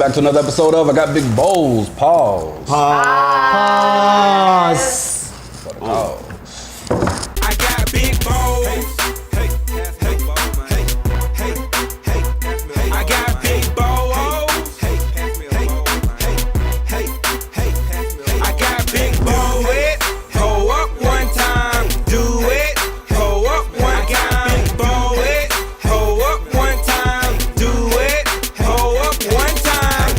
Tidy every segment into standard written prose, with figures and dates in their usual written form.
back to another episode of I Got Big Bowls. Pause. Pause. For the cause. I got big bowls. Hey, hey, hey, hey, hey, hey. I got big bowls. Hey, hey, hey, hey, hey. I got big bowls. Hold up one time, do it. Hold up one time, bowl it. Hold up one time, do it. Hold up one time.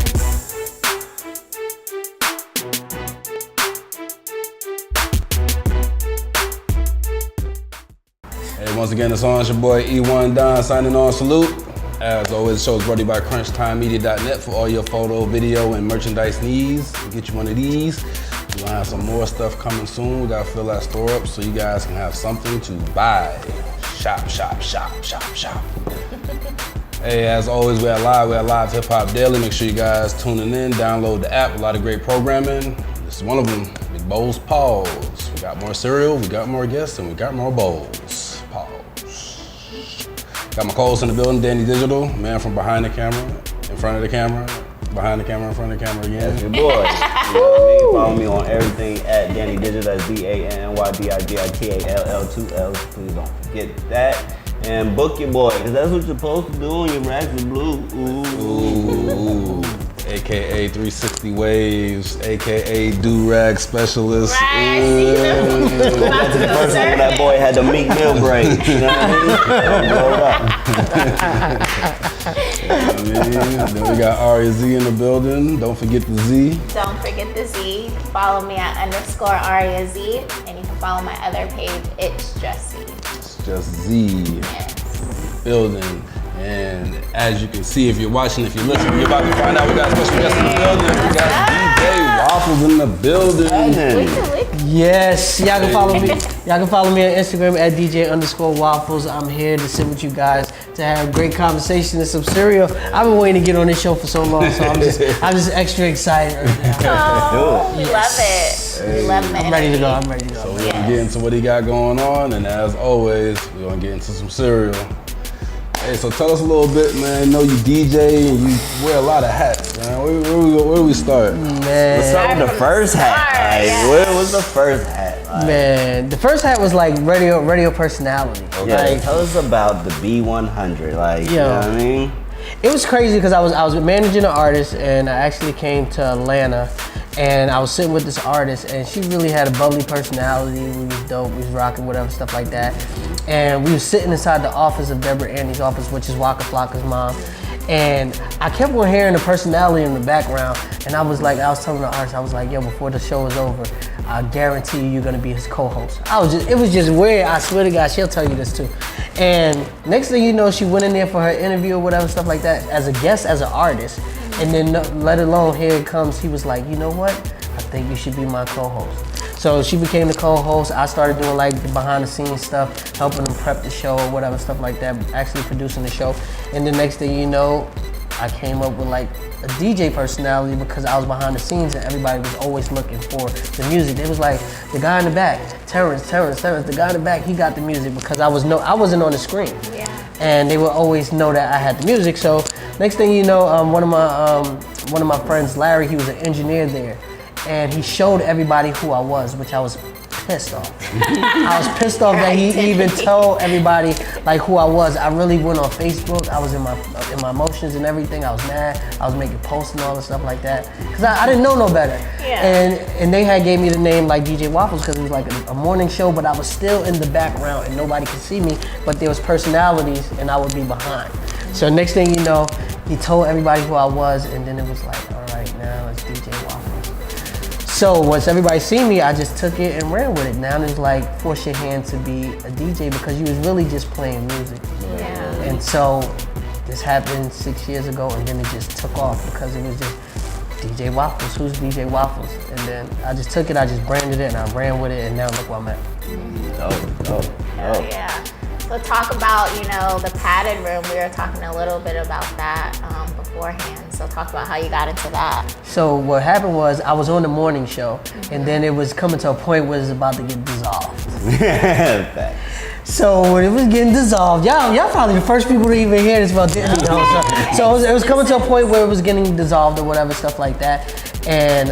Hey, once again, it's on. It's your boy E1 Don signing on. Salute. As always, the show is brought to you by CrunchTimeMedia.net for all your photo, video, and merchandise needs. We'll get you one of these. We're gonna have some more stuff coming soon. We gotta fill that store up so you guys can have something to buy. Shop, shop, shop, shop, shop. Hey, as always, we're live Hip Hop Daily. Make sure you guys tuning in, download the app. A lot of great programming. This is one of them. Big Bowls Pause. We got more cereal, we got more guests, and we got more bowls. Pause. Got my co-host in the building, Danny Digital, man from behind the camera, in front of the camera, behind the camera, in front of the camera again. That's your boy. You know what I mean? Follow me on everything at Danny Digital. That's DANNYDIGITALL 2 L's. Please don't forget that. And book your boy, because that's what you're supposed to do on your racks of blue. Ooh. AKA 360 Waves, AKA Do-Rag Specialist. Right. That's the first time when that boy had the Meek Mill braids. You know what I mean? Then we got Aria Z in the building. Don't forget the Z. Don't forget the Z. Follow me at _AriaZ, and you can follow my other page. It's just Z. It's just Z. Yes. Building. And as you can see, if you're watching, if you're listening, you're about to find out we got a special guest in the building. We got DJ Waffles in the building. Yes, y'all can follow me. Y'all can follow me on Instagram at DJ_Waffles. I'm here to sit with you guys to have a great conversation and some cereal. I've been waiting to get on this show for so long, so I'm just extra excited right now. Oh, we love it. We love it. I'm ready to go. So we're gonna get into what he got going on, and as always, we're gonna get into some cereal. Hey, so tell us a little bit, man. I know you DJ and you wear a lot of hats, man. Where do we start? Man, Let's start with the first hat. Like, where was the first hat? Like, man, the first hat was like radio personality. yeah, Like, tell us about the B100. Like, you know what I mean? it was crazy because I was managing an artist, and I actually came to Atlanta, and I was sitting with this artist, and she really had a bubbly personality. We was dope, we was rocking, whatever, stuff like that. And we was sitting inside the office of Deborah Annie's office, which is Waka Flocka's mom. And I kept on hearing the personality in the background, and I was telling the artist, I was like, yo, before the show is over, I guarantee you're gonna be his co-host. It was just weird. I swear to God, she'll tell you this too. And next thing you know, she went in there for her interview or whatever, stuff like that, as a guest, as an artist. And then let alone, here it comes, he was like, you know what? I think you should be my co-host. So she became the co-host. I started doing like the behind the scenes stuff, helping them prep the show or whatever, stuff like that, actually producing the show. And the next thing you know, I came up with like a DJ personality because I was behind the scenes and everybody was always looking for the music. It was like, the guy in the back, Terrence, the guy in the back, he got the music, because I wasn't on the screen. Yeah. And they would always know that I had the music. So next thing you know, one of my friends, Larry, he was an engineer there, and he showed everybody who I was, which I was pissed off. I was pissed off that he even told everybody like who I was. I really went on Facebook. I was in my emotions and everything. I was mad. I was making posts and all the stuff like that because I didn't know no better. Yeah. And they had gave me the name like DJ Waffles because it was like a morning show, but I was still in the background and nobody could see me. But there was personalities and I would be behind. So next thing you know, he told everybody who I was, and then it was like, all right, now it's DJ Waffles. So once everybody seen me, I just took it and ran with it. Now it's like, force your hand to be a DJ, because you was really just playing music. Yeah. And so this happened 6 years ago, and then it just took off because it was just DJ Waffles. Who's DJ Waffles? And then I just took it, I just branded it, and I ran with it, and now look where I'm at. Oh, yeah. So talk about, the padded room. We were talking a little bit about that beforehand. So talk about how you got into that. So what happened was I was on the morning show, and then it was coming to a point where it was about to get dissolved. Facts. So when it was getting dissolved, y'all probably the first people to even hear this about Disney. So it was coming to a point where it was getting dissolved or whatever, stuff like that. And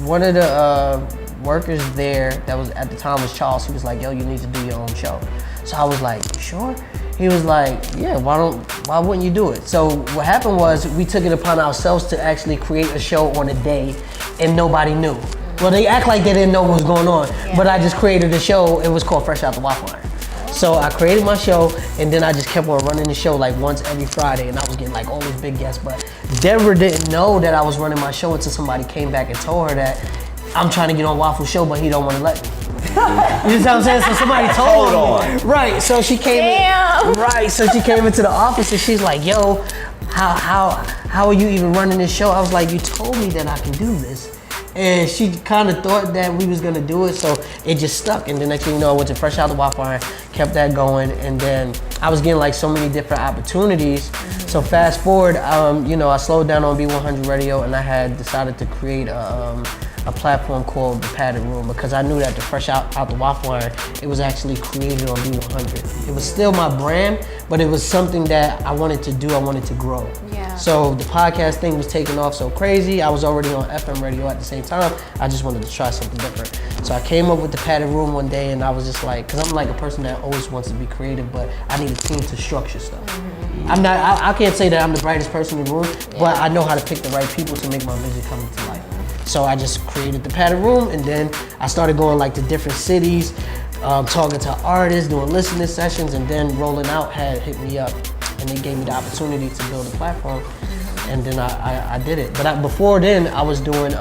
one of the workers there that was at the time was Charles. He was like, yo, you need to do your own show. So I was like, sure? He was like, yeah, why wouldn't you do it? So what happened was we took it upon ourselves to actually create a show on a day and nobody knew. Well, they act like they didn't know what was going on, but I just created a show. It was called Fresh Out the Waffle Iron. So I created my show, and then I just kept on running the show like once every Friday, and I was getting like all these big guests. But Deborah didn't know that I was running my show until somebody came back and told her that I'm trying to get on Waffle show, but he don't want to let me. You know what I'm saying? So somebody told me. Right. So she came in. Right. So she came into the office and she's like, "Yo, how are you even running this show?" I was like, "You told me that I can do this." And she kind of thought that we was gonna do it, so it just stuck. And the next thing you know, I went to Fresh Out the Waffle Iron, kept that going, and then I was getting like so many different opportunities. So fast forward, you know, I slowed down on B100 Radio, and I had decided to create a platform called The Padded Room because I knew that the Fresh Out the Waffle Iron, it was actually created on B100. It was still my brand, but it was something that I wanted to do, I wanted to grow. Yeah. So the podcast thing was taking off so crazy. I was already on FM radio at the same time. I just wanted to try something different. So I came up with The Padded Room one day and I was just like, cause I'm like a person that always wants to be creative, but I need a team to structure stuff. I can't say that I'm the brightest person in the room, but I know how to pick the right people to make my music come to life. So I just created The Padded Room, and then I started going like to different cities, talking to artists, doing listening sessions, and then Rolling Out had hit me up, and they gave me the opportunity to build a platform, and then I did it. But before then, I was doing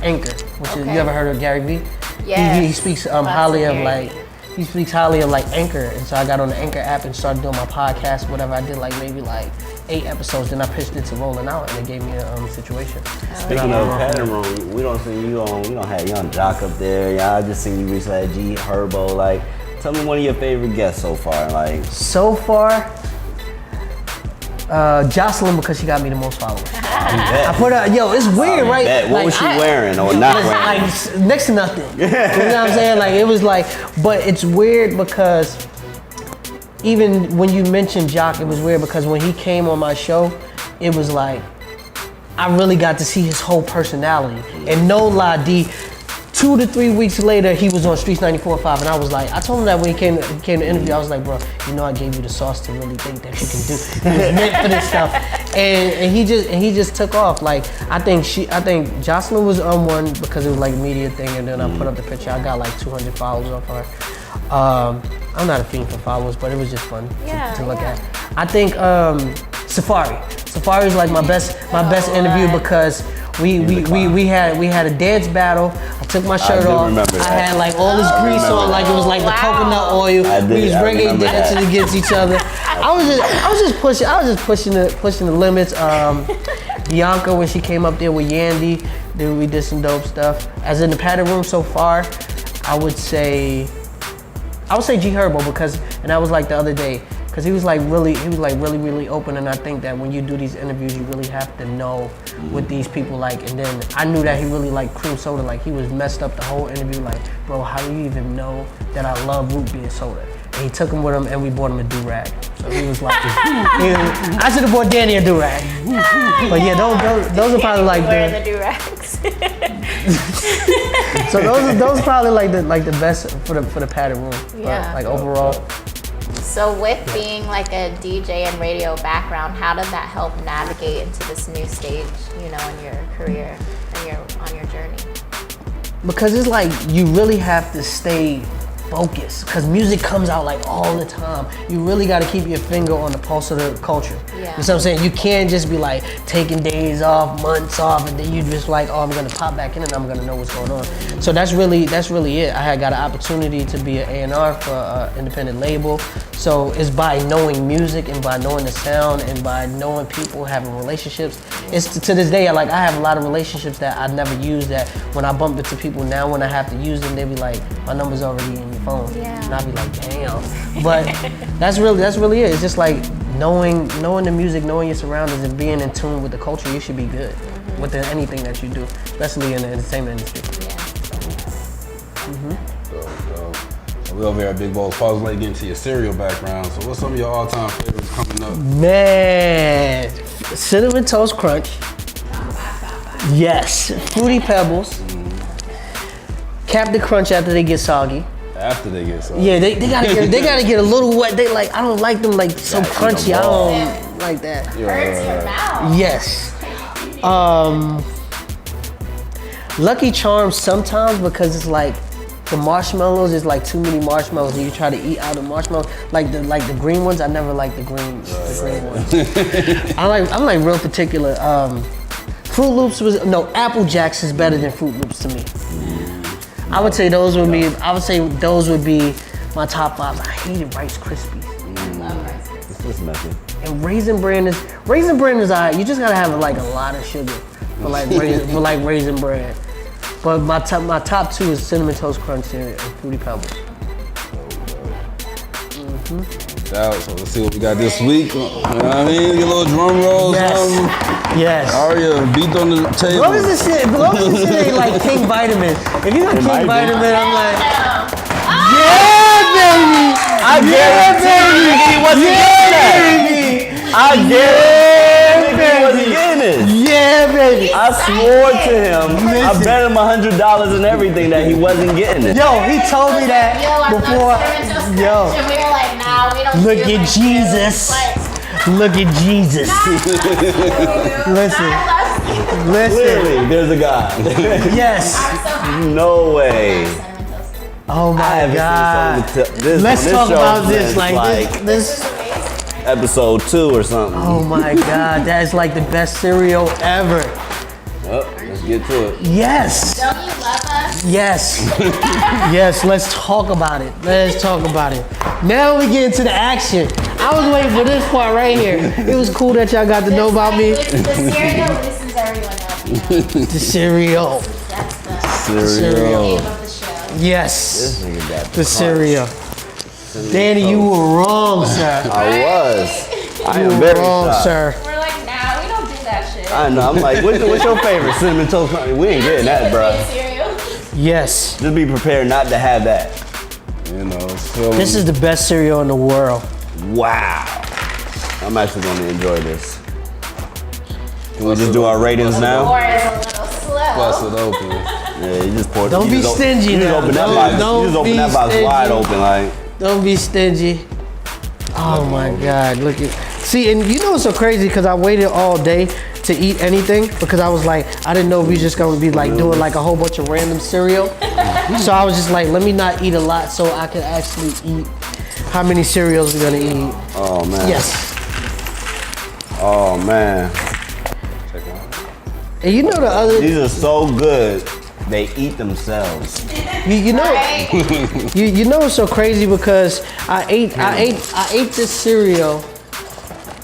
Anchor, which is, you ever heard of Gary Vee? Yeah. He speaks highly of like. He speaks highly of like Anchor, and so I got on the Anchor app and started doing my podcast, whatever. I did like maybe like 8 episodes, then I pitched it to Rolling Out, and they gave me a situation. Speaking of Pattern Room, we don't see you on. We don't have Young Jock up there. Y'all just seen you recently at G Herbo. Like, tell me one of your favorite guests so far. Like, so far, Jocelyn, because she got me the most followers. I put her, yo, it's weird, right? What like, was she wearing or not wearing? Like next to nothing. You know what I'm saying? Like it was like, but it's weird because even when you mentioned Jock, it was weird because when he came on my show, it was like I really got to see his whole personality. And no lie, D, 2 to 3 weeks later, he was on Streets 94.5, and I was like, I told him that when he came to interview, I was like, bro, you know I gave you the sauce to really think that you can do. He was meant for this stuff, and he just took off. Like I think Jocelyn was on one because it was like a media thing, and then I put up the picture. I got like 200 followers off her. I'm not a fiend for followers, but it was just fun to look at. I think Safari is like my best interview because we had a dance battle. I took my shirt off. I had like all this grease on, like it was like the coconut oil. We was reggae dancing against each other. I was just pushing the limits. Bianca, when she came up there with Yandy, then we did some dope stuff. As in The Padded Room so far, I would say G Herbo because, and that was like the other day. Cause he was really open, and I think that when you do these interviews, you really have to know what these people like. And then I knew that he really liked cream soda. Like he was messed up the whole interview. Like, bro, how do you even know that I love root beer soda? And he took him with him, and we bought him a do-rag. So he was like, I should have bought Danny a do-rag. But yeah, those are probably like wearing the do-rags. So those are probably like the best for the Padded Room. Yeah. But like overall. So with being like a DJ and radio background, how did that help navigate into this new stage, you know, in your career and on your journey? Because it's like you really have to stay focused because music comes out like all the time. You really got to keep your finger on the pulse of the culture. Yeah. You know what I'm saying? You can't just be like taking days off, months off, and then you just like, oh, I'm gonna pop back in and I'm gonna know what's going on. So that's really it. I had got an opportunity to be an A&R for an independent label. So it's by knowing music and by knowing the sound and by knowing people, having relationships. It's to this day, I have a lot of relationships that I never used that when I bump into people now, when I have to use them, they be like, my number's already in your phone. Yeah. And I'll be like, damn. But that's really it. It's just like knowing the music, knowing your surroundings and being in tune with the culture, you should be good with anything that you do, especially in the entertainment industry. Yeah. So We over here at Big Bowls. Pause, let get into your cereal background. So what's some of your all-time favorites coming up? Man, Cinnamon Toast Crunch. Yes, Fruity Pebbles. Captain Crunch after they get soggy. After they get some. Yeah, they gotta get a little wet. They like, I don't like them like so crunchy. I don't like that. Hurts your mouth. Yes. Lucky Charms sometimes because it's like the marshmallows is like too many marshmallows and you try to eat out the marshmallows. Like the green ones, I never like the green ones. I'm like real particular. Fruit Loops Apple Jacks is better than Fruit Loops to me. I would say those would be my top 5. I hated Rice Krispies. I love Rice Krispies. This is messy. And Raisin Bran is alright. You just gotta have like a lot of sugar for like Raisin Bran. But my top 2 is Cinnamon Toast Crunch and Fruity Pebbles. So let's see what we got this week. You know what I mean? Get a little drum roll. Yes. Aria, beat on the table. As long as this shit ain't like King Vitamin. If you got King Vitamin, I'm like, yeah, baby. I guarantee he wasn't getting that. I guarantee he wasn't getting it. Yeah, baby. I swore to him, I bet him $100 and everything that he wasn't getting it. Yo, he told me that before. Yo. And we were like, nah, we don't Look do at like Jesus. Look at Jesus. Listen. Clearly, there's a God. Yes. No way. Oh I my haven't God. seen this. Let's this talk show about this. since, Like this. episode 2 or something. Oh my God, that is like the best cereal ever. Well, let's get to it. Yes. Don't you love us? Yes. Yes, let's talk about it. Let's talk about it. Now we get into the action. I was waiting for this part right here. It was cool that y'all got to know about me. The cereal listens everyone else. You know? The cereal. That's the Cereal. name of the show. Yes. This nigga got The cereal. Danny, you were wrong, sir. I was. I You am were very wrong, shocked. sir. We're like, nah, we don't do that shit. I know. I'm like, what's your favorite Cinnamon Toast Crunch? We ain't getting that, bro. Cereal. Yes. Just be prepared not to have that. You know, so This is the best cereal in the world. Wow. I'm actually going to enjoy this. Can we just do our ratings now? Or is a little slow. bust it open. Yeah, you just pour it. Don't be stingy You just now. open that box. You Don't just open be that box stingy. wide open, like. Don't be stingy. Oh my God, look at. See, and you know what's so crazy? Because I waited all day to eat anything because I was like, I didn't know if we was just gonna be like doing like a whole bunch of random cereal. So I was just like, let me not eat a lot so I can actually eat how many cereals we're gonna eat. Oh man. Yes. Oh man. And you know the other, These are so good. They eat themselves. you know, Right? you know it's so crazy because I ate this cereal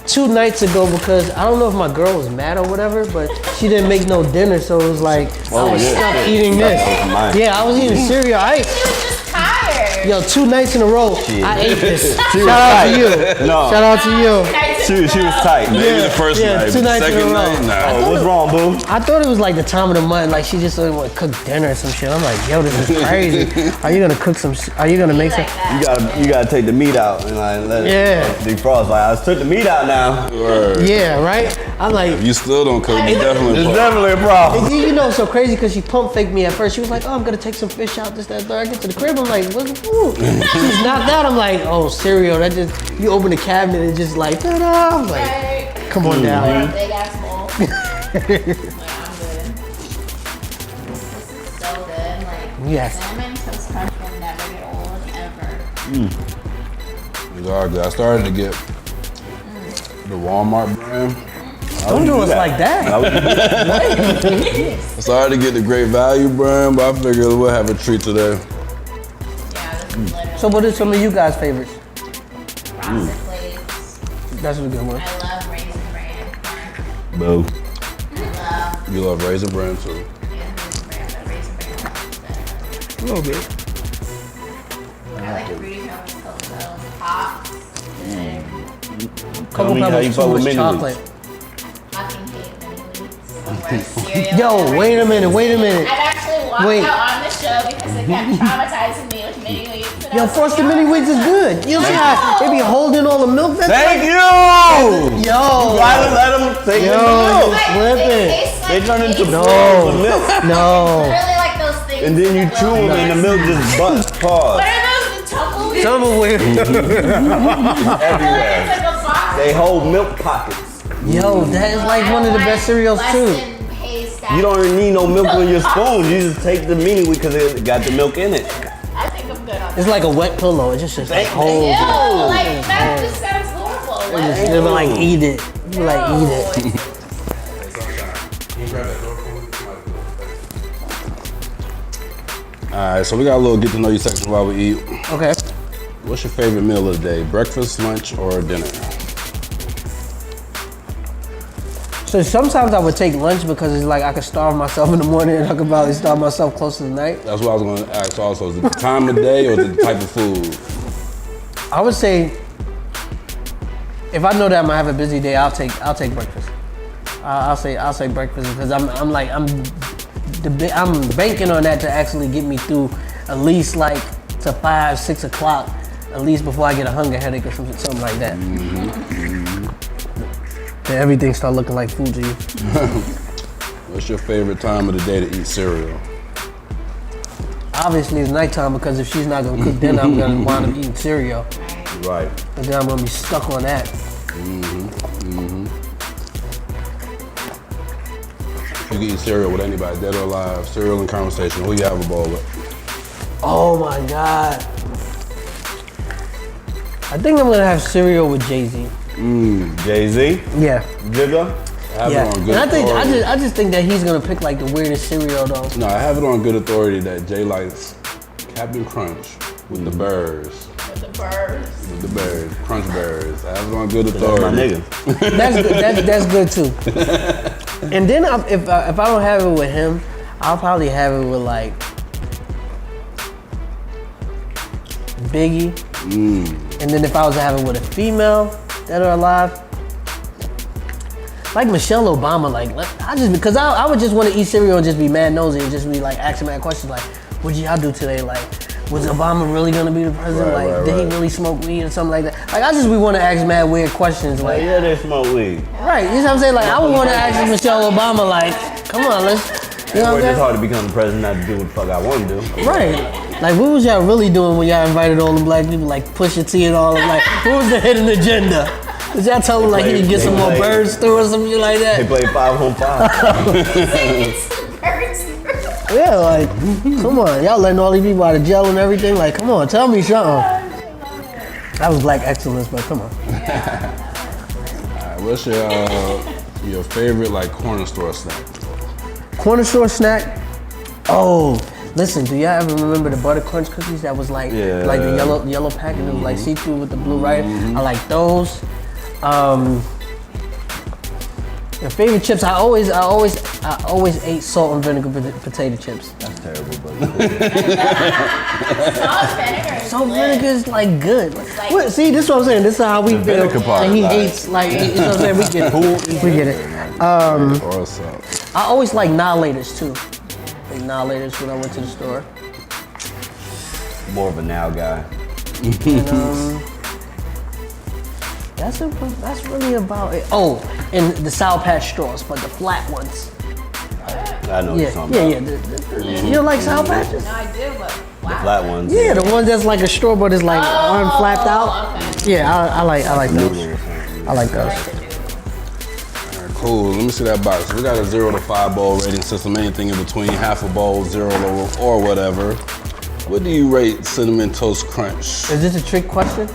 2 nights ago because I don't know if my girl was mad or whatever, but she didn't make no dinner, so it was like I was stuck eating this. Yeah, I was eating cereal. She was just tired. Yo, 2 nights in a row, I ate this. She was Shout out tight. to you. No. Shout out to you. She was tight. Maybe the first yeah, night, 2 but the nights in a second row. night, nah. Oh, what's wrong, boo? I thought it was like the time of the month, like she just didn't want to cook dinner or some shit. I'm like, yo, this is crazy. Are you gonna cook some? Are you gonna make some? You gotta take the meat out and like let it defrost. Like I took the meat out now. Word. Yeah, right. I'm like, If you still don't cook, you definitely It's fuck. definitely a problem. you know, it's so crazy because she pump faked me at first. She was like, oh, I'm gonna take some fish out, this, that, third. I get to the crib, I'm like, what's ooh. She's not that. I'm like, oh, cereal. That just, you open the cabinet and just like, ta-da. I'm like, Right? come on down. Big ass bowl. Like, I'm good. This is so good. Like, Yes. cinnamon toast crunch will never get old ever. These are good. I started to get the Walmart brand. Don't do us like that. I started to get the Great Value brand, but I figured we'll have a treat today. Yeah, this is literally So what are some of you guys' favorites? frosted flakes. That's a good one. I love Raisin Bran. Boo. I love You love Raisin Bran too. Raisin Bran, but Raisin Bran is better. A little bit. I like Fruity Pebbles, Cocoa, Pops. Couple me how you pebbles, fuck too with much mini chocolate. Fucking hate mini wheats. Cereal. Yo, wait a minute, wait a minute. I've actually walked Wait. out on the show show because it kept traumatizing me with mini wheats. And I Yo, was frosted like, mini wheats is good. You see how they be holding all the milk? That's Thank you! Yo. Why don't let them take Yo. the milk? Like, Flip they it. taste like They turn into cakes. balls of milk. No. Really like those things. And then you that chew will- them and the milk just busts. Pause. What are those? The tumbleweeds? Somewhere. Everywhere. It's like a box. They hold milk pockets. Yo, that is like one of the best cereals too. You don't even need no milk on your spoon. You just take the mini wheat because it got the milk in it. I think I'm good on It's like a wet pillow. It just like Thank holds. Ew, it. like that just sounds horrible. What? Just never like eat it. You like eat it. Can you grab that door for me? Alright, so we got a little get to know you section while we eat. Okay. What's your favorite meal of the day? Breakfast, lunch, or dinner? So sometimes I would take lunch because it's like I could starve myself in the morning and I could probably starve myself close to the night. That's what I was gonna ask also. Is it the time of day or the type of food? I would say if I know that I'm gonna have a busy day, I'll take breakfast. I'll say breakfast because I'm banking on that to actually get me through at least like to 5, 6 o'clock, at least before I get a hunger headache or something like that. Then everything start looking like food to you. What's your favorite time of the day to eat cereal? Obviously it's nighttime because if she's not gonna cook dinner, I'm gonna wind up eating cereal. Right. And then I'm gonna be stuck on that. If you could eat cereal with anybody, dead or alive, cereal and conversation, who you have a bowl with? Oh my God. I think I'm gonna have cereal with Jay-Z. Jay-Z, Yeah. Jigga. I have Yeah. it on And good authority. I just think that he's gonna pick like the weirdest cereal though. No, I have it on good authority that Jay likes Captain Crunch with the birds. With the birds. With the birds, Crunch birds. I have it on good That's authority. my nigga. That's good too. And then if I don't have it with him, I'll probably have it with like Biggie. And then if I was to have it with a female dead or alive, like Michelle Obama, because I would just want to eat cereal and just be mad nosy and just be like asking mad questions like, what y'all do today? Like, was Obama really gonna be the president? Right, Did he really smoke weed or something like that? Like, I just would want to ask mad weird questions like, Yeah, they smoke weed. right, you know what I'm saying? Like, I would want to ask Michelle Obama like, come on, let's, you know what I'm It's saying? hard to become the president, not to do what the fuck I want to do. Right. Like, what was y'all really doing when y'all invited all the black people, like Pusha T and all of them? Like, what was the hidden agenda? Did y'all tell him like he could get some more birds through or something like They that? play 5-on-5. It's the birds. Yeah, like, come on, y'all letting all these people out of jail and everything. Like, come on, tell me something. That was black excellence, but come on. Alright, what's your favorite like corner store snack? Corner store snack. Oh, listen, do y'all ever remember the butter crunch cookies that was like Yeah. like the yellow pack and it was like see-through with the blue right? I like those. The favorite chips, I always ate salt and vinegar potato chips. That's terrible, but Salt and vinegar. Salt and vinegar is like good. like- What, see, this is what I'm saying. This is how we feel. vinegar part, And he like- hates like you know what I'm saying. We get it. We get it. Or salt. I always like Annihilators too. Like Annihilators when I went to the store. more of a now guy. And, that's really about it. Oh, and the Sour Patch straws, but the flat ones. I know what you're Yeah, talking yeah, about. yeah. You don't like Sour Patches? No, I do, but The wow. flat ones. Yeah, the ones that's like a straw, but it's like unflapped out. Okay. Yeah, I like those. Noodle or something. I like those. Alright, cool. Let me see that box. We got a 0 to 5 bowl rating system. Anything in between, half a bowl, 0 or whatever. What do you rate Cinnamon Toast Crunch? Is this a trick question?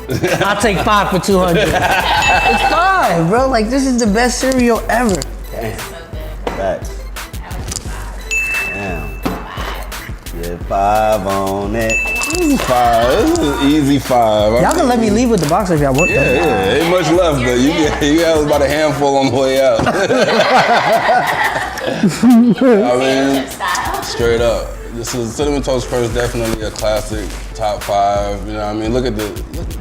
I'll take 5 for 200. It's 5, bro. Like, this is the best cereal ever. Facts. Damn. Yeah, 5 on it. 5. This is an easy 5. Y'all can let me leave with the box if y'all want Yeah, that. ain't much left, but you got about a handful on the way out. I mean, Style. straight up. This is Cinnamon Toast Crunch, definitely a classic, top 5. You know what I mean? Look,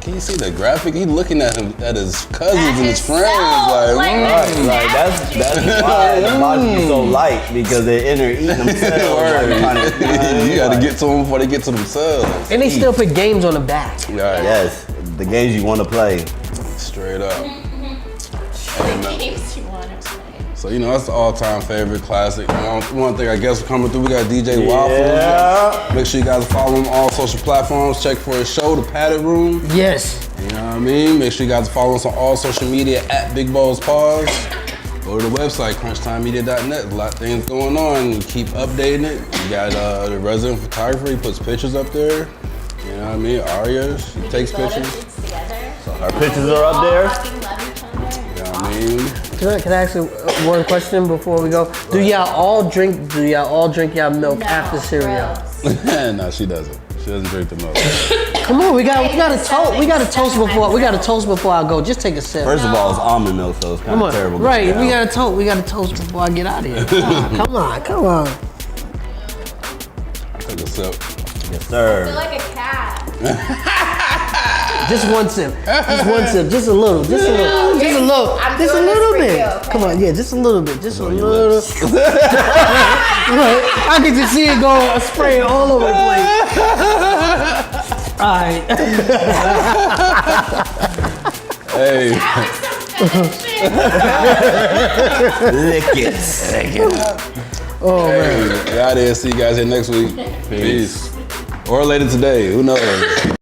can you see the graphic? He's looking at his cousins and his friends. Like, Right, that's why the box is so light, because they're in there eating themselves. You gotta get to them before they get to themselves. And they still put games on the back. Right. Yes, the games you want to play. Straight up. Games you want to play. So, you know, that's the all-time favorite classic. One thing I guess coming through, we got DJ Yeah. Waffles. Make sure you guys follow him on all social platforms. Check for his show, The Padded Room. Yes. You know what I mean? Make sure you guys follow us on all social media at Big Balls Paws. Go to the website, CrunchTimeMedia.net. There's a lot of things going on. We keep updating it. You got the resident photographer. He puts pictures up there. You know what I mean? Aria, she takes pictures. Our pictures are up there. You know what I mean? Can I ask you one question before we go? Do y'all all drink y'all milk after cereal? No, she doesn't. She doesn't drink the milk. Come on, we gotta toast before I go. Just take a sip. First of all, it's almond milk, so it's kind of terrible. Right, we gotta toast before I get out of here. Come on. Take a sip. Yes, sir. Like a cat. Just one sip. Just a little bit. Okay. Come on, yeah, just a little bit. Just a little. I can just see it go spraying all over the place. All right. Hey. Lick it. Oh man. Hey, out there. See you guys here next week. Peace. Or later today. Who knows?